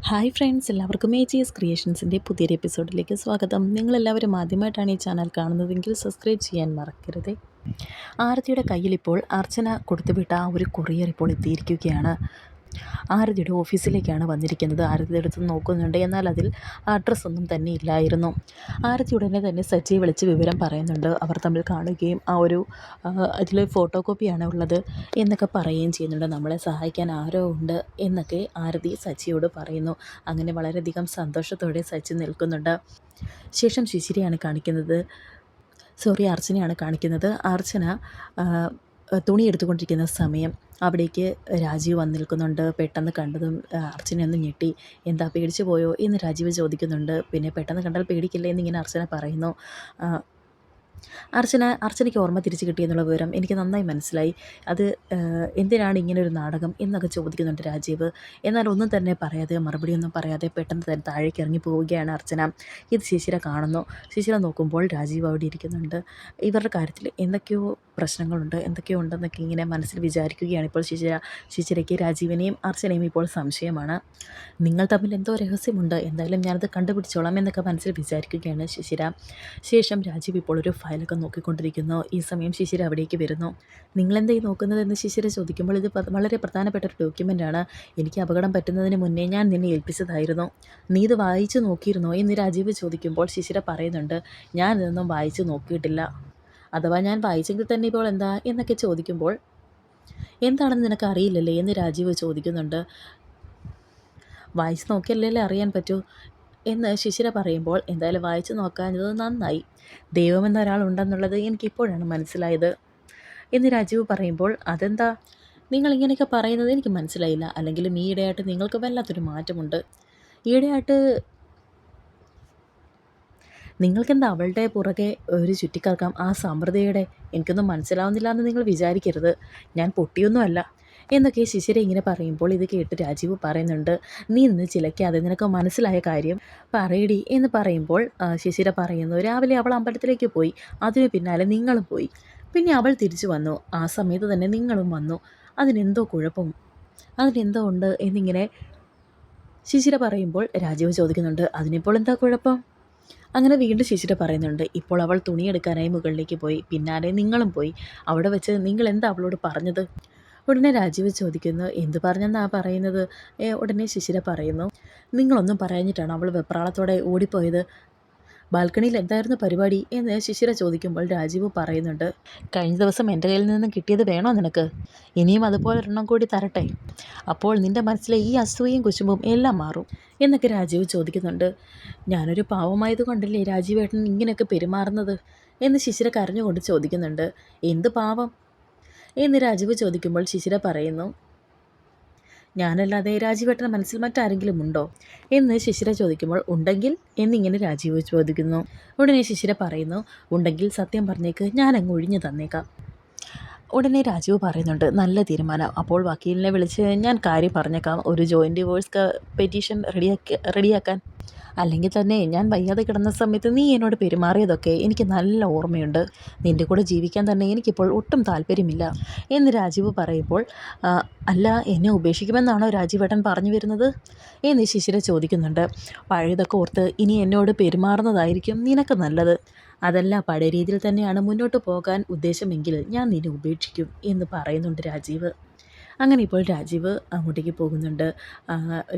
Hi friends, എല്ലാവർക്കും മേജീസ് ക്രിയേഷൻസിൻ്റെ പുതിയൊരു എപ്പിസോഡിലേക്ക് സ്വാഗതം. നിങ്ങളെല്ലാവരും ആദ്യമായിട്ടാണ് ഈ ചാനൽ കാണുന്നതെങ്കിൽ സബ്സ്ക്രൈബ് ചെയ്യാൻ മറക്കരുത്. ആരതിയുടെ കയ്യിൽ ഇപ്പോൾ അർച്ചന കൊടുത്തുവിട്ട ആ ഒരു കൊറിയർ ഇപ്പോൾ എത്തിയിരിക്കുകയാണ്. ആരതിയുടെ ഓഫീസിലേക്കാണ് വന്നിരിക്കുന്നത്. ആരതിയുടെ അടുത്ത് നോക്കുന്നുണ്ട്, എന്നാൽ അതിൽ അഡ്രസ്സൊന്നും തന്നെ ഇല്ലായിരുന്നു. ആരതി ഉടനെ തന്നെ സച്ചിയെ വിളിച്ച് വിവരം പറയുന്നുണ്ട്. അവർ തമ്മിൽ കാണുകയും അതിൽ ഫോട്ടോ കോപ്പിയാണ് ഉള്ളത് എന്നൊക്കെ പറയുകയും ചെയ്യുന്നുണ്ട്. നമ്മളെ സഹായിക്കാൻ ആരോ ഉണ്ട് എന്നൊക്കെ ആരതി സച്ചിയോട് പറയുന്നു. അങ്ങനെ വളരെയധികം സന്തോഷത്തോടെ സച്ചി നിൽക്കുന്നുണ്ട്. ശേഷം ശിശിരയാണ് കാണിക്കുന്നത്. അർച്ചനയാണ് കാണിക്കുന്നത്. അർച്ചന തുണി എടുത്തുകൊണ്ടിരിക്കുന്ന സമയം അവിടേക്ക് രാജീവ് വന്ന് നിൽക്കുന്നുണ്ട്. പെട്ടെന്ന് കണ്ടതും അർച്ചനയൊന്ന് ഞെട്ടി. എന്താ, പേടിച്ചു പോയോ എന്ന് രാജീവ് ചോദിക്കുന്നുണ്ട്. പിന്നെ പെട്ടെന്ന് കണ്ടാൽ പേടിക്കില്ലേ എന്നിങ്ങനെ അർച്ചന പറയുന്നു. അർച്ചനയ്ക്ക് ഓർമ്മ തിരിച്ചു കിട്ടിയെന്നുള്ള വിവരം എനിക്ക് നന്നായി മനസ്സിലായി. അത് എന്തിനാണ് ഇങ്ങനൊരു നാടകം എന്നൊക്കെ ചോദിക്കുന്നുണ്ട് രാജീവ്. എന്നാൽ ഒന്നും തന്നെ പറയാതെ, മറുപടിയൊന്നും പറയാതെ പെട്ടെന്ന് തന്നെ താഴേക്ക് ഇറങ്ങി പോവുകയാണ് അർച്ചന. ഇത് ശിശിര കാണുന്നു. ശിശിര നോക്കുമ്പോൾ രാജീവ് അവിടെ ഇരിക്കുന്നുണ്ട്. ഇവരുടെ കാര്യത്തിൽ എന്തൊക്കെയോ പ്രശ്നങ്ങളുണ്ട്, എന്തൊക്കെയോ ഉണ്ടെന്നൊക്കെ ഇങ്ങനെ മനസ്സിൽ വിചാരിക്കുകയാണ് ഇപ്പോൾ ശിശിരയ്ക്ക് രാജീവിനെയും അർച്ചനയും ഇപ്പോൾ സംശയമാണ്. നിങ്ങൾ തമ്മിൽ എന്തോ രഹസ്യമുണ്ട്, എന്തായാലും ഞാനത് കണ്ടുപിടിച്ചോളാം എന്നൊക്കെ മനസ്സിൽ വിചാരിക്കുകയാണ് ശിശിര. ശേഷം രാജീവ് ഇപ്പോൾ ഒരു ഫയലൊക്കെ നോക്കിക്കൊണ്ടിരിക്കുന്നു. ഈ സമയം ശിശിര അവിടേക്ക് വരുന്നു. നിങ്ങളെന്തായി നോക്കുന്നതെന്ന് ശിശിര ചോദിക്കുമ്പോൾ, ഇത് വളരെ പ്രധാനപ്പെട്ട ഒരു ഡോക്യുമെൻ്റാണ്. എനിക്ക് അപകടം പറ്റുന്നതിന് മുന്നേ ഞാൻ നിന്നെ ഏൽപ്പിച്ചതായിരുന്നു. നീ ഇത് വായിച്ചു നോക്കിയിരുന്നോ എന്ന് രാജീവ് ചോദിക്കുമ്പോൾ ശിശിര പറയുന്നുണ്ട്, ഞാൻ ഇതൊന്നും വായിച്ചു നോക്കിയിട്ടില്ല. അഥവാ ഞാൻ വായിച്ചെങ്കിൽ തന്നെ ഇപ്പോൾ എന്താ എന്നൊക്കെ ചോദിക്കുമ്പോൾ, എന്താണെന്ന് നിനക്ക് അറിയില്ലല്ലേ എന്ന് രാജീവ് ചോദിക്കുന്നുണ്ട്. വായിച്ച് നോക്കിയല്ലേ അറിയാൻ പറ്റൂ എന്ന് ശിശിര പറയുമ്പോൾ, എന്തായാലും വായിച്ചു നോക്കാഞ്ഞത് നന്നായി. ദൈവമെന്ന ഒരാളുണ്ടെന്നുള്ളത് എനിക്കിപ്പോഴാണ് മനസ്സിലായത് എന്ന് രാജീവ് പറയുമ്പോൾ, അതെന്താ നിങ്ങളിങ്ങനെയൊക്കെ പറയുന്നത് എനിക്ക് മനസ്സിലായില്ല. അല്ലെങ്കിലും ഈയിടെയായിട്ട് നിങ്ങൾക്ക് വല്ലാത്തൊരു മാറ്റമുണ്ട്. ഈയിടെയായിട്ട് നിങ്ങൾക്കെന്താ അവളുടെ പുറകെ ഒരു ചുറ്റിക്കറക്കാം, ആ സമൃദ്ധയുടെ? എനിക്കൊന്നും മനസ്സിലാവുന്നില്ല എന്ന് നിങ്ങൾ വിചാരിക്കരുത്. ഞാൻ പൊട്ടിയൊന്നുമല്ല എന്നൊക്കെ ശിശിര ഇങ്ങനെ പറയുമ്പോൾ ഇത് കേട്ട് രാജീവ് പറയുന്നുണ്ട്, നീ നിന്ന് ചിലയ്ക്കാതെ, നിനക്ക് മനസ്സിലായ കാര്യം പറയടി എന്ന് പറയുമ്പോൾ ശിശിര പറയുന്നു, രാവിലെ അവൾ അമ്പലത്തിലേക്ക് പോയി, അതിന് പിന്നാലെ നിങ്ങളും പോയി, പിന്നെ അവൾ തിരിച്ചു വന്നു, ആ സമയത്ത് തന്നെ നിങ്ങളും വന്നു, അതിനെന്തോ കുഴപ്പം, അതിനെന്തോ ഉണ്ട് എന്നിങ്ങനെ ശിശിര പറയുമ്പോൾ രാജീവ് ചോദിക്കുന്നുണ്ട്, അതിനിപ്പോൾ എന്താ കുഴപ്പം? അങ്ങനെ വീണ്ടും ശിശിര പറയുന്നുണ്ട്, ഇപ്പോൾ അവൾ തുണിയെടുക്കാനായി മുകളിലേക്ക് പോയി, പിന്നാലെ നിങ്ങളും പോയി, അവിടെ വെച്ച് നിങ്ങൾ എന്താ അവളോട് പറഞ്ഞത്? ഉടനെ രാജീവ് ചോദിക്കുന്നു, എന്ത് പറഞ്ഞെന്നാ പറയുന്നത്? ഉടനെ ശിശിര പറയുന്നു, നിങ്ങളൊന്നും പറയാഞ്ഞിട്ടാണ് അവൾ വെപ്രാളത്തോടെ ഓടിപ്പോയത്. ബാൽക്കണിയിൽ എന്തായിരുന്നു പരിപാടി എന്ന് ശിശിര ചോദിക്കുമ്പോൾ രാജീവ് പറയുന്നുണ്ട്, കഴിഞ്ഞ ദിവസം എൻ്റെ കയ്യിൽ നിന്നും കിട്ടിയത് വേണോ നിനക്ക്? ഇനിയും അതുപോലെ ഒരെണ്ണം കൂടി തരട്ടെ, അപ്പോൾ നിൻ്റെ മനസ്സിലെ ഈ അസൂയയും കുശുമ്പും എല്ലാം മാറും എന്നൊക്കെ രാജീവ് ചോദിക്കുന്നുണ്ട്. ഞാനൊരു പാവമായത് കൊണ്ടല്ലേ രാജീവേട്ടൻ ഇങ്ങനെയൊക്കെ പെരുമാറുന്നത് എന്ന് ശിശിര കരഞ്ഞുകൊണ്ട് ചോദിക്കുന്നുണ്ട്. എന്ത് പാവം എന്ന് രാജീവ് ചോദിക്കുമ്പോൾ ശിശിര പറയുന്നു, ഞാനല്ലാതെ രാജീവേട്ടൻ്റെ മനസ്സിൽ മറ്റാരെങ്കിലും ഉണ്ടോ എന്ന് ശിശിര ചോദിക്കുമ്പോൾ, ഉണ്ടെങ്കിൽ എന്നിങ്ങനെ രാജീവ് ചോദിക്കുന്നു. ഉടനെ ശിശിര പറയുന്നു, ഉണ്ടെങ്കിൽ സത്യം പറഞ്ഞേക്ക്, ഞാനങ്ങ് ഒഴിഞ്ഞു തന്നേക്കാം. ഉടനെ രാജീവ് പറയുന്നുണ്ട്, നല്ല തീരുമാനം, അപ്പോൾ വക്കീലിനെ വിളിച്ച് ഞാൻ കാര്യം പറഞ്ഞേക്കാം, ഒരു ജോയിൻറ്റ് ഡിവോഴ്സ് പെറ്റീഷൻ റെഡിയാക്കാൻ. അല്ലെങ്കിൽ തന്നെ ഞാൻ വയ്യാതെ കിടന്ന സമയത്ത് നീ എന്നോട് പെരുമാറിയതൊക്കെ എനിക്ക് നല്ല ഓർമ്മയുണ്ട്. നിൻ്റെ കൂടെ ജീവിക്കാൻ തന്നെ എനിക്കിപ്പോൾ ഒട്ടും താല്പര്യമില്ല എന്ന് രാജീവ് പറയുമ്പോൾ, അല്ല, എന്നെ ഉപേക്ഷിക്കുമെന്നാണോ രാജീവേട്ടൻ പറഞ്ഞു വരുന്നത് എന്ന് ശിശിര ചോദിക്കുന്നുണ്ട്. പഴയതൊക്കെ ഓർത്ത് ഇനി എന്നോട് പെരുമാറുന്നതായിരിക്കും നിനക്ക് നല്ലത്. അതല്ല, പഴയ രീതിയിൽ തന്നെയാണ് മുന്നോട്ട് പോകാൻ ഉദ്ദേശമെങ്കിൽ ഞാൻ നിന്നെ ഉപേക്ഷിക്കും എന്ന് പറയുന്നുണ്ട് രാജീവ്. അങ്ങനെ ഇപ്പോൾ രാജീവ് അങ്ങോട്ടേക്ക് പോകുന്നുണ്ട്.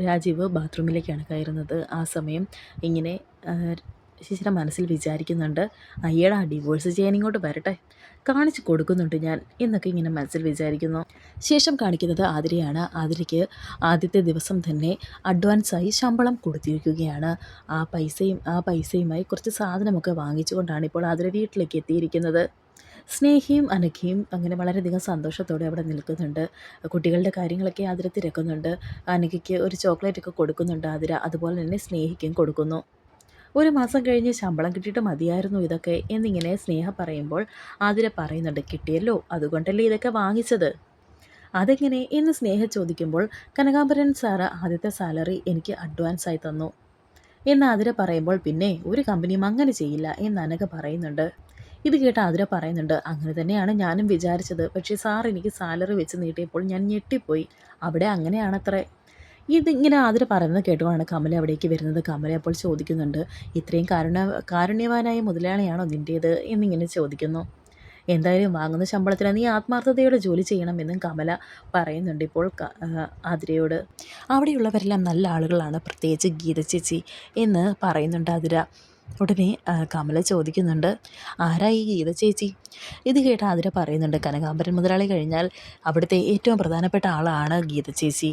രാജീവ് ബാത്റൂമിലേക്കാണ് കയറുന്നത്. ആ സമയം ഇങ്ങനെ ശിശിര മനസ്സിൽ വിചാരിക്കുന്നുണ്ട്, അയ്യടാ, ഡിവോഴ്സ് ചെയ്യാൻ ഇങ്ങോട്ട് വരട്ടെ, കാണിച്ചു കൊടുക്കുന്നുണ്ട് ഞാൻ എന്നൊക്കെ ഇങ്ങനെ മനസ്സിൽ വിചാരിക്കുന്നു. ശേഷം കാണിക്കുന്നത് ആതിരയാണ്. ആതിരയ്ക്ക് ആദ്യത്തെ ദിവസം തന്നെ അഡ്വാൻസായി ശമ്പളം കൊടുത്തിരിക്കുകയാണ്. ആ പൈസയുമായി കുറച്ച് സാധനമൊക്കെ വാങ്ങിച്ചുകൊണ്ടാണ് ഇപ്പോൾ ആതിര വീട്ടിലേക്ക് എത്തിയിരിക്കുന്നത്. സ്നേഹിയും അനഘയും അങ്ങനെ വളരെയധികം സന്തോഷത്തോടെ അവിടെ നിൽക്കുന്നുണ്ട്. കുട്ടികളുടെ കാര്യങ്ങളൊക്കെ ആതിര തിരക്കുന്നുണ്ട്. അനഘയ്ക്ക് ഒരു ചോക്ലേറ്റൊക്കെ കൊടുക്കുന്നുണ്ട് ആതിര, അതുപോലെ തന്നെ സ്നേഹിക്കും കൊടുക്കുന്നു. ഒരു മാസം കഴിഞ്ഞ് ശമ്പളം കിട്ടിയിട്ട് മതിയായിരുന്നു ഇതൊക്കെ എന്നിങ്ങനെ സ്നേഹ പറയുമ്പോൾ ആതിര പറയുന്നുണ്ട്, കിട്ടിയല്ലോ, അതുകൊണ്ടല്ലേ ഇതൊക്കെ വാങ്ങിച്ചത്. അതെങ്ങനെ എന്ന് സ്നേഹ ചോദിക്കുമ്പോൾ, കനകാംബരൻ സാറ് ആദ്യത്തെ സാലറി എനിക്ക് അഡ്വാൻസായി തന്നു എന്ന് ആതിര പറയുമ്പോൾ, പിന്നെ ഒരു കമ്പനിയും അങ്ങനെ ചെയ്യില്ല എന്ന് അനഘ പറയുന്നുണ്ട്. ഇത് കേട്ട് ആതിര പറയുന്നുണ്ട്, അങ്ങനെ തന്നെയാണ് ഞാനും വിചാരിച്ചത്, പക്ഷേ സാർ എനിക്ക് സാലറി വെച്ച് നീട്ടിയപ്പോൾ ഞാൻ ഞെട്ടിപ്പോയി, അവിടെ അങ്ങനെയാണത്രേ ഇതിങ്ങനെ ആതിര പറയുന്നത് കേട്ടുകൊണ്ടാണ് കമല അവിടേക്ക് വരുന്നത്. കമല അപ്പോൾ ചോദിക്കുന്നുണ്ട്, ഇത്രയും കാരുണ്യവാനായ മുതലാളിയാണോ നിൻ്റേത് എന്നിങ്ങനെ ചോദിക്കുന്നു. എന്തായാലും വാങ്ങുന്ന ശമ്പളത്തിന് നീ ആത്മാർത്ഥതയോടെ ജോലി ചെയ്യണമെന്നും കമല പറയുന്നുണ്ട് ഇപ്പോൾ ആതിരയോട്. അവിടെയുള്ളവരെല്ലാം നല്ല ആളുകളാണ്, പ്രത്യേകിച്ച് ഗീത ചേച്ചി എന്ന് പറയുന്നുണ്ട് ആതിര. ഉടനെ കമല ചോദിക്കുന്നുണ്ട്, ആരാ ഈ ഗീത ചേച്ചി? ഇത് കേട്ട് ആതിര പറയുന്നുണ്ട്, കനകാംബരൻ മുതലാളി കഴിഞ്ഞാൽ അവിടുത്തെ ഏറ്റവും പ്രധാനപ്പെട്ട ആളാണ് ഗീത ചേച്ചി.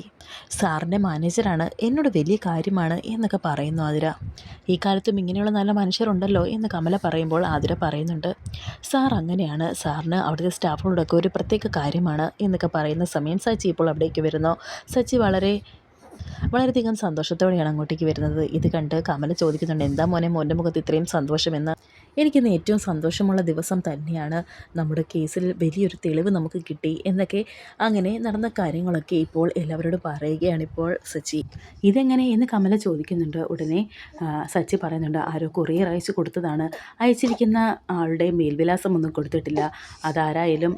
സാറിൻ്റെ മാനേജറാണ്, എന്നോട് വലിയ കാര്യമാണ് എന്നൊക്കെ പറയുന്നു ആതിര. ഈ കാലത്തും ഇങ്ങനെയുള്ള നല്ല മനുഷ്യരുണ്ടല്ലോ എന്ന് കമല പറയുമ്പോൾ ആതിര പറയുന്നുണ്ട്, സാർ അങ്ങനെയാണ്, സാറിന് അവിടുത്തെ സ്റ്റാഫുകളോടൊക്കെ ഒരു പ്രത്യേക കാര്യമാണ് എന്നൊക്കെ പറയുന്ന സമയം സച്ചി ഇപ്പോൾ അവിടേക്ക് വരുന്നു. സച്ചി വളരെയധികം സന്തോഷത്തോടെയാണ് അങ്ങോട്ടേക്ക് വരുന്നത്. ഇത് കണ്ട് കമല ചോദിക്കുന്നുണ്ട്, എന്താ മോൻ്റെ മുഖത്ത് ഇത്രയും സന്തോഷമെന്ന്? എനിക്കിന്ന് ഏറ്റവും സന്തോഷമുള്ള ദിവസം തന്നെയാണ്, നമ്മുടെ കേസിൽ വലിയൊരു തെളിവ് നമുക്ക് കിട്ടി എന്നൊക്കെ. അങ്ങനെ നടന്ന കാര്യങ്ങളൊക്കെ ഇപ്പോൾ എല്ലാവരോടും പറയുകയാണിപ്പോൾ സച്ചി. ഇതെങ്ങനെ എന്ന് കമല ചോദിക്കുന്നുണ്ട്. ഉടനെ സച്ചി പറയുന്നുണ്ട്, ആരോ കൊറിയർ അയച്ചു കൊടുത്തതാണ്, അയച്ചിരിക്കുന്ന ആളുടെ മേൽവിലാസം ഒന്നും കൊടുത്തിട്ടില്ല, അതാരായാലും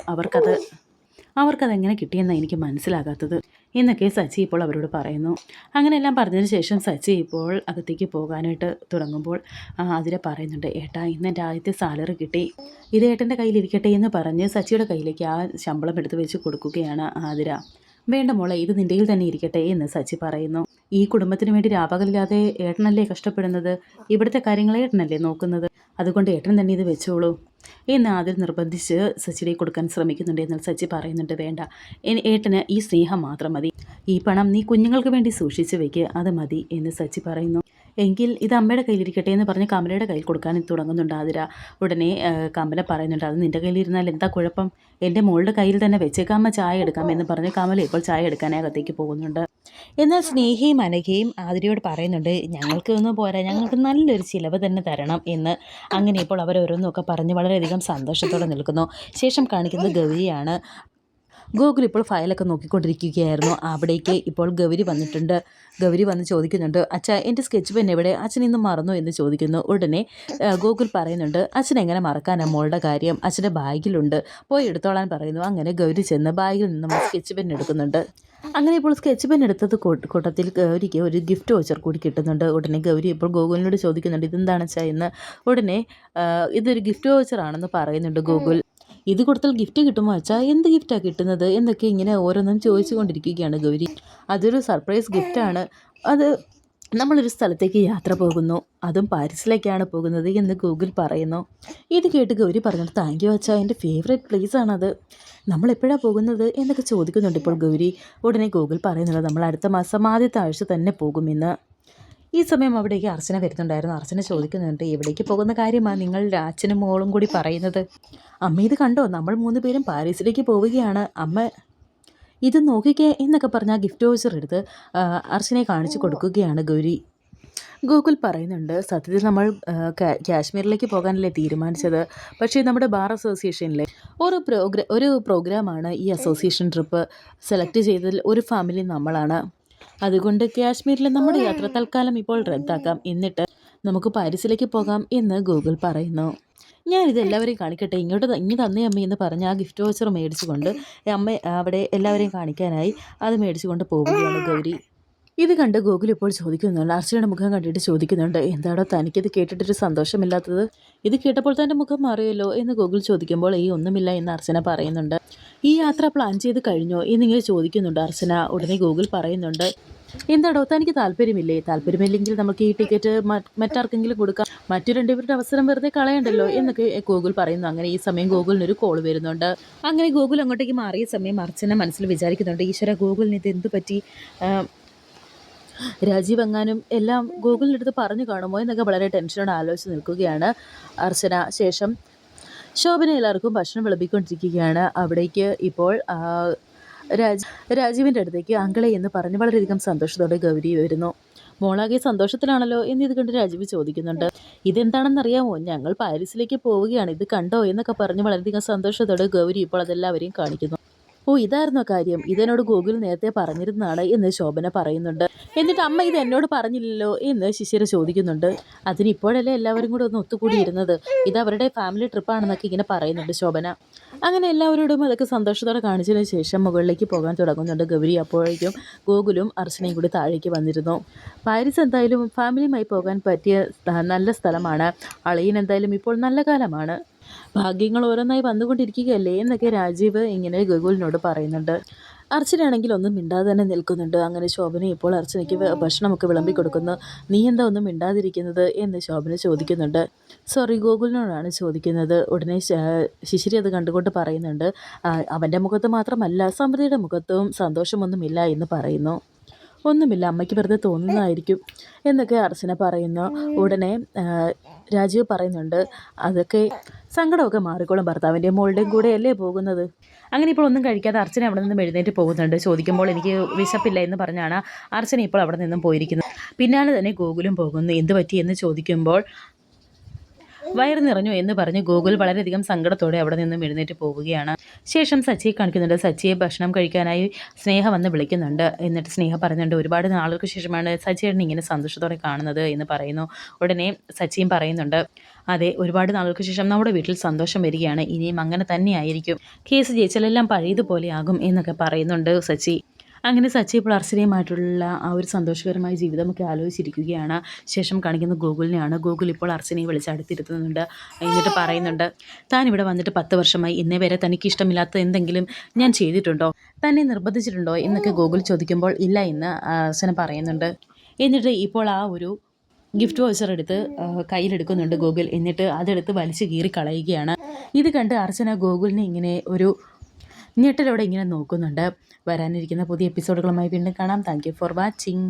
അവർക്കതെങ്ങനെ കിട്ടിയെന്നാണ് എനിക്ക് മനസ്സിലാകാത്തത് എന്നൊക്കെ സച്ചി ഇപ്പോൾ അവരോട് പറയുന്നു. അങ്ങനെയെല്ലാം പറഞ്ഞതിന് ശേഷം സച്ചി ഇപ്പോൾ അകത്തേക്ക് പോകാനായിട്ട് തുടങ്ങുമ്പോൾ ആതിര പറയുന്നുണ്ട്, ഏട്ടാ ഇന്ന് എൻ്റെ ആദ്യത്തെ സാലറി കിട്ടി, ഇത് ഏട്ടൻ്റെ കയ്യിലിരിക്കട്ടെ എന്ന് പറഞ്ഞ് സച്ചിയുടെ കയ്യിലേക്ക് ആ ശമ്പളം എടുത്ത് വെച്ച് കൊടുക്കുകയാണ് ആതിര. വേണ്ട മോളെ, ഇത് നിൻ്റെ കയ്യിൽ തന്നെ ഇരിക്കട്ടെ എന്ന് സച്ചി പറയുന്നു. ഈ കുടുംബത്തിന് വേണ്ടി രാപകലില്ലാതെ ഏട്ടനല്ലേ കഷ്ടപ്പെടുന്നത്, ഇവിടുത്തെ കാര്യങ്ങളെ ഏട്ടനല്ലേ നോക്കുന്നത്, അതുകൊണ്ട് ഏട്ടൻ തന്നെ ഇത് വെച്ചോളൂ എന്ന് ആതിര നിർബന്ധിച്ച് സച്ചിയെ കൊടുക്കാൻ ശ്രമിക്കുന്നുണ്ട്. എന്നാൽ സച്ചി പറയുന്നുണ്ട്, വേണ്ട, ഏട്ടന് ഈ സ്നേഹം മാത്രം മതി, ഈ പണം നീ കുഞ്ഞുങ്ങൾക്ക് വേണ്ടി സൂക്ഷിച്ച് വയ്ക്കുക, അത് മതി എന്ന് സച്ചി പറയുന്നു. എങ്കിൽ ഇത് അമ്മയുടെ കയ്യിലിരിക്കട്ടെ എന്ന് പറഞ്ഞ് കമലയുടെ കയ്യിൽ കൊടുക്കാൻ തുടങ്ങുന്നുണ്ട് ആതിര. ഉടനെ കമല പറയുന്നുണ്ട്, അത് നിൻ്റെ കയ്യിലിരുന്നാൽ എന്താ കുഴപ്പം, എൻ്റെ മോളുടെ കയ്യിൽ തന്നെ വെച്ചേക്കാം, അമ്മ ചായ എടുക്കാം എന്ന് പറഞ്ഞ് കമല ഇപ്പോൾ ചായ എടുക്കാനായി അകത്തേക്ക് പോകുന്നുണ്ട്. എന്നാൽ സ്നേഹയും അനഘയും ആതിരയോട് പറയുന്നുണ്ട്, ഞങ്ങൾക്കൊന്നും പോരാ, ഞങ്ങൾക്ക് നല്ലൊരു ചിലവ് തന്നെ തരണം എന്ന്. അങ്ങനെ ഇപ്പോൾ അവരോരോന്നൊക്കെ പറഞ്ഞ് വളരെയധികം സന്തോഷത്തോടെ നിൽക്കുന്നു. ശേഷം കാണിക്കുന്നത് ഗൗരിയാണ്. ഗോകുൽ ഇപ്പോൾ ഫയലൊക്കെ നോക്കിക്കൊണ്ടിരിക്കുകയായിരുന്നു. അവിടേക്ക് ഇപ്പോൾ ഗൗരി വന്നിട്ടുണ്ട്. ഗൗരി വന്ന് ചോദിക്കുന്നുണ്ട്, അച്ഛാ എൻ്റെ സ്കെച്ച് പെൻ എവിടെ, അച്ഛൻ ഇന്ന് മറന്നു എന്ന് ചോദിക്കുന്നു. ഉടനെ ഗോകുൽ പറയുന്നുണ്ട്, അച്ഛൻ എങ്ങനെ മറക്കാനാണ് മോളുടെ കാര്യം, അച്ഛൻ്റെ ബാഗിലുണ്ട്, പോയി എടുത്തോളാൻ പറയുന്നു. അങ്ങനെ ഗൗരി ചെന്ന് ബാഗിൽ നിന്നും സ്കെച്ച് പെൻ എടുക്കുന്നുണ്ട്. അങ്ങനെ ഇപ്പോൾ സ്കെച്ച് പെൻ എടുത്തത് കൂട്ടത്തിൽ ഗൗരിക്ക് ഒരു ഗിഫ്റ്റ് വൗച്ചർ കൂടി കിട്ടുന്നുണ്ട്. ഉടനെ ഗൗരി ഇപ്പോൾ ഗോകുലിനോട് ചോദിക്കുന്നുണ്ട്, ഇതെന്താണ് അച്ഛാ എന്ന്. ഉടനെ ഇതൊരു ഗിഫ്റ്റ് വൗച്ചർ ആണെന്ന് പറയുന്നുണ്ട് ഗോകുൽ. ഇത് കൊടുത്താൽ ഗിഫ്റ്റ് കിട്ടുമോ അച്ഛാ, എന്ത് ഗിഫ്റ്റാണ് കിട്ടുന്നത് എന്നൊക്കെ ഇങ്ങനെ ഓരോന്നും ചോദിച്ചു കൊണ്ടിരിക്കുകയാണ് ഗൗരി. അതൊരു സർപ്രൈസ് ഗിഫ്റ്റാണ്, അത് നമ്മളൊരു സ്ഥലത്തേക്ക് യാത്ര പോകുന്നു, അതും പാരീസിലേക്കാണ് പോകുന്നത് എന്ന് ഗൂഗിൾ പറയുന്നു. ഇത് കേട്ട് ഗൗരി പറഞ്ഞിട്ട്, താങ്ക് യു അച്ഛാ, എൻ്റെ ഫേവറേറ്റ് പ്ലേസാണത്, നമ്മളെപ്പോഴാണ് പോകുന്നത് എന്നൊക്കെ ചോദിക്കുന്നുണ്ട് ഇപ്പോൾ ഗൗരി. ഉടനെ ഗൂഗിൾ പറയുന്നുണ്ട്, നമ്മൾ അടുത്ത മാസം ആദ്യത്തെ ആഴ്ച തന്നെ പോകുമെന്ന്. ഈ സമയം അവിടേക്ക് അർച്ചന വരുന്നുണ്ടായിരുന്നു. അർച്ചന ചോദിക്കുന്നുണ്ട്, എവിടേക്ക് പോകുന്ന കാര്യമാണ് നിങ്ങൾ അച്ഛനും മോളും കൂടി പറയുന്നത്? അമ്മ ഇത് കണ്ടോ, നമ്മൾ 3 പേരും പാരീസിലേക്ക് പോവുകയാണ്, അമ്മ ഇത് നോക്കിക്കേ എന്നൊക്കെ പറഞ്ഞ് ആ ഗിഫ്റ്റ് വൗച്ചർ എടുത്ത് അർച്ചനയെ കാണിച്ചു കൊടുക്കുകയാണ് ഗൗരി. ഗോകുൽ പറയുന്നുണ്ട്, സത്യത്തിൽ നമ്മൾ കാശ്മീരിലേക്ക് പോകാനല്ലേ തീരുമാനിച്ചത്, പക്ഷേ നമ്മുടെ ബാർ അസോസിയേഷനിലെ ഒരു പ്രോഗ്രാമാണ് ഈ അസോസിയേഷൻ ട്രിപ്പ്. സെലക്ട് ചെയ്തതിൽ ഒരു ഫാമിലി നമ്മളാണ്, അതുകൊണ്ട് കാശ്മീരിലെ നമ്മുടെ യാത്ര തൽക്കാലം ഇപ്പോൾ റദ്ദാക്കാം, എന്നിട്ട് നമുക്ക് പാരീസിലേക്ക് പോകാം എന്ന് ഗൂഗിൾ പറയുന്നു. ഞാനിത് എല്ലാവരെയും കാണിക്കട്ടെ, ഇങ്ങ് തന്നേ അമ്മ എന്ന് പറഞ്ഞ് ആ ഗിഫ്റ്റ് വൗച്ചർ മേടിച്ചുകൊണ്ട് അമ്മ അവിടെ എല്ലാവരെയും കാണിക്കാനായി അത് മേടിച്ചുകൊണ്ട് പോവുകയാണ് ഗൗരി. ഇത് കണ്ട് ഗോകുൽ ഇപ്പോൾ ചോദിക്കുന്നുണ്ട്, അർച്ചനയുടെ മുഖം കണ്ടിട്ട് ചോദിക്കുന്നുണ്ട്, എന്താണോ തനിക്കിത് കേട്ടിട്ടൊരു സന്തോഷമില്ലാത്തത്, ഇത് കേട്ടപ്പോൾ തൻ്റെ മുഖം മാറിയല്ലോ എന്ന് ഗോകുൽ ചോദിക്കുമ്പോൾ, ഈ ഒന്നുമില്ല എന്ന് അർച്ചന പറയുന്നുണ്ട്. ഈ യാത്ര പ്ലാൻ ചെയ്ത് കഴിഞ്ഞോ എന്നിങ്ങനെ ചോദിക്കുന്നുണ്ട് അർച്ചന. ഉടനെ ഗോകുൽ പറയുന്നുണ്ട്, എന്താടോ തനിക്ക് താല്പര്യമില്ലേ, താല്പര്യമില്ലെങ്കിൽ നമുക്ക് ഈ ടിക്കറ്റ് മറ്റാർക്കെങ്കിലും കൊടുക്കാം, മറ്റു 2 പേരുടെ അവസരം വെറുതെ കളയണ്ടല്ലോ എന്നൊക്കെ ഗോകുൽ പറയുന്നു. അങ്ങനെ ഈ സമയം ഗോകുലിനൊരു കോൾ വരുന്നുണ്ട്. അങ്ങനെ ഗോകുൽ അങ്ങോട്ടേക്ക് മാറിയ സമയം അർച്ചന മനസ്സിൽ വിചാരിക്കുന്നുണ്ട്, ഈശ്വര ഗോകുലിന് ഇത് എന്തു പറ്റി, രാജീവ് എങ്ങാനും എല്ലാം ഗൂഗിളിൻ്റെ അടുത്ത് പറഞ്ഞു കാണുമോ എന്നൊക്കെ വളരെ ടെൻഷനോടെ ആലോചിച്ച് നിൽക്കുകയാണ് അർച്ചന. ശേഷം ശോഭന എല്ലാവർക്കും ഭക്ഷണം വിളമ്പിക്കൊണ്ടിരിക്കുകയാണ്. അവിടേക്ക് ഇപ്പോൾ രാജീവിൻ്റെ അടുത്തേക്ക് അങ്കിളെ എന്ന് പറഞ്ഞ് വളരെയധികം സന്തോഷത്തോടെ ഗൗരി വരുന്നു. മോളാകെ സന്തോഷത്തിലാണല്ലോ എന്ന് ഇത് കണ്ട് രാജീവ് ചോദിക്കുന്നുണ്ട്. ഇതെന്താണെന്നറിയാമോ, ഞങ്ങൾ പാരീസിലേക്ക് പോവുകയാണ്, ഇത് കണ്ടോ എന്നൊക്കെ പറഞ്ഞ് വളരെയധികം സന്തോഷത്തോടെ ഗൗരി ഇപ്പോൾ അതെല്ലാവരെയും കാണിക്കുന്നു. ഓ ഇതായിരുന്നോ കാര്യം, ഇതെന്നോട് ഗോകുൽ നേരത്തെ പറഞ്ഞിരുന്നതാണ് എന്ന് ശോഭന പറയുന്നുണ്ട്. എന്നിട്ട് അമ്മ ഇത് എന്നോട് പറഞ്ഞില്ലല്ലോ എന്ന് ശിശിര ചോദിക്കുന്നുണ്ട്. അതിനിപ്പോഴല്ലേ എല്ലാവരും കൂടെ ഒന്ന് ഒത്തുകൂടിയിരുന്നത്, ഇത് അവരുടെ ഫാമിലി ട്രിപ്പാണെന്നൊക്കെ ഇങ്ങനെ പറയുന്നുണ്ട് ശോഭന. അങ്ങനെ എല്ലാവരോടും അതൊക്കെ സന്തോഷത്തോടെ കാണിച്ചതിന് ശേഷം മുകളിലേക്ക് പോകാൻ തുടങ്ങുന്നുണ്ട് ഗൗരി. അപ്പോഴേക്കും ഗോകുലും അർച്ചനയും കൂടി താഴേക്ക് വന്നിരുന്നു. പാരീസ് എന്തായാലും ഫാമിലിയുമായി പോകാൻ പറ്റിയ നല്ല സ്ഥലമാണ്. അളിയൻ എന്തായാലും ഇപ്പോൾ നല്ല കാലമാണ്. ഭാഗ്യങ്ങൾ ഓരോന്നായി വന്നുകൊണ്ടിരിക്കുകയല്ലേ എന്നൊക്കെ രാജീവ് ഇങ്ങനെ ഗോകുലിനോട് പറയുന്നുണ്ട്. അർച്ചനയാണെങ്കിൽ ഒന്നും മിണ്ടാതെ തന്നെ നിൽക്കുന്നുണ്ട്. അങ്ങനെ ശോഭന ഇപ്പോൾ അർച്ചനയ്ക്ക് ഭക്ഷണമൊക്കെ വിളമ്പി കൊടുക്കുന്നു. നീ എന്താ ഒന്നും മിണ്ടാതിരിക്കുന്നത് എന്ന് ശോഭന ചോദിക്കുന്നുണ്ട്. സോറി, ഗോകുലിനോടാണ് ചോദിക്കുന്നത്. ഉടനെ ശിശിരി അത് കണ്ടുകൊണ്ട് പറയുന്നുണ്ട്, അവൻ്റെ മുഖത്ത് മാത്രമല്ല സമൃദ്ധിയുടെ മുഖത്തും സന്തോഷമൊന്നുമില്ല എന്ന് പറയുന്നു. ഒന്നുമില്ല, അമ്മയ്ക്ക് വെറുതെ തോന്നുന്നതായിരിക്കും എന്നൊക്കെ അർച്ചന പറയുന്നു. ഉടനെ രാജീവ് പറയുന്നുണ്ട്, അതൊക്കെ സങ്കടമൊക്കെ മാറിക്കോളും, ഭർത്താവിൻ്റെയും മോളുടെയും കൂടെയല്ലേ പോകുന്നത്. അങ്ങനെ ഇപ്പോൾ ഒന്നും കഴിക്കാതെ അർച്ചന അവിടെ നിന്നും എഴുന്നേറ്റ് പോകുന്നുണ്ട്. ചോദിക്കുമ്പോൾ എനിക്ക് വിശപ്പില്ല എന്ന് പറഞ്ഞാണ് അർച്ചന ഇപ്പോൾ അവിടെ നിന്നും പോയിരിക്കുന്നത്. പിന്നാലെ തന്നെ ഗോകുലും പോകുന്നു. എന്ത് പറ്റി എന്ന് ചോദിക്കുമ്പോൾ വയറ് നിറഞ്ഞു എന്ന് പറഞ്ഞ് ഗോകുൽ വളരെയധികം സങ്കടത്തോടെ അവിടെ നിന്നും എഴുന്നേറ്റ് പോവുകയാണ്. ശേഷം സച്ചിയെ കാണിക്കുന്നുണ്ട്. സച്ചിയെ ഭക്ഷണം കഴിക്കാനായി സ്നേഹ വന്ന് വിളിക്കുന്നുണ്ട്. എന്നിട്ട് സ്നേഹ പറയുന്നുണ്ട്, ഒരുപാട് നാളുകൾക്ക് ശേഷമാണ് സച്ചിയേട്ടൻ ഇങ്ങനെ സന്തോഷത്തോടെ കാണുന്നത് എന്ന് പറയുന്നു. ഉടനെ സച്ചിയും പറയുന്നുണ്ട്, അതെ, ഒരുപാട് നാളുകൾക്ക് ശേഷം നമ്മുടെ വീട്ടിൽ സന്തോഷം വരികയാണ്. ഇനിയും അങ്ങനെ തന്നെയായിരിക്കും. കേസ് ജയിച്ചാലെല്ലാം പഴയതുപോലെ ആകും എന്നൊക്കെ പറയുന്നുണ്ട് സച്ചി. അങ്ങനെ സച്ചി ഇപ്പോൾ അർച്ചനയുമായിട്ടുള്ള ആ ഒരു സന്തോഷകരമായ ജീവിതമൊക്കെ ആലോചിച്ചിരിക്കുകയാണ്. ശേഷം കാണിക്കുന്ന ഗോകുലിനെയാണ്. ഗോകുൽ ഇപ്പോൾ അർച്ചനയെ വിളിച്ച് അടുത്തിരുത്തുന്നുണ്ട്. എന്നിട്ട് പറയുന്നുണ്ട്, താൻ ഇവിടെ വന്നിട്ട് 10 വർഷമായി, ഇന്നേ വരെ തനിക്ക് ഇഷ്ടമില്ലാത്ത എന്തെങ്കിലും ഞാൻ ചെയ്തിട്ടുണ്ടോ, തന്നെ നിർബന്ധിച്ചിട്ടുണ്ടോ എന്നൊക്കെ ഗോകുൽ ചോദിക്കുമ്പോൾ ഇല്ല എന്ന് അർച്ചന പറയുന്നുണ്ട്. എന്നിട്ട് ഇപ്പോൾ ആ ഒരു ഗിഫ്റ്റ് വൗച്ചർ എടുത്ത് കയ്യിലെടുക്കുന്നുണ്ട് ഗോകുൽ. എന്നിട്ട് അതെടുത്ത് വലിച്ചു കീറി കളയുകയാണ്. ഇത് കണ്ട് അർച്ചന ഗോകുലിനെ ഇങ്ങനെ ഒരു ഞെട്ടലോടെ ഇങ്ങനെ നോക്കുന്നുണ്ട്. വരാനിരിക്കുന്ന പുതിയ എപ്പിസോഡുകളുമായി വീണ്ടും കാണാം. Thank you for watching.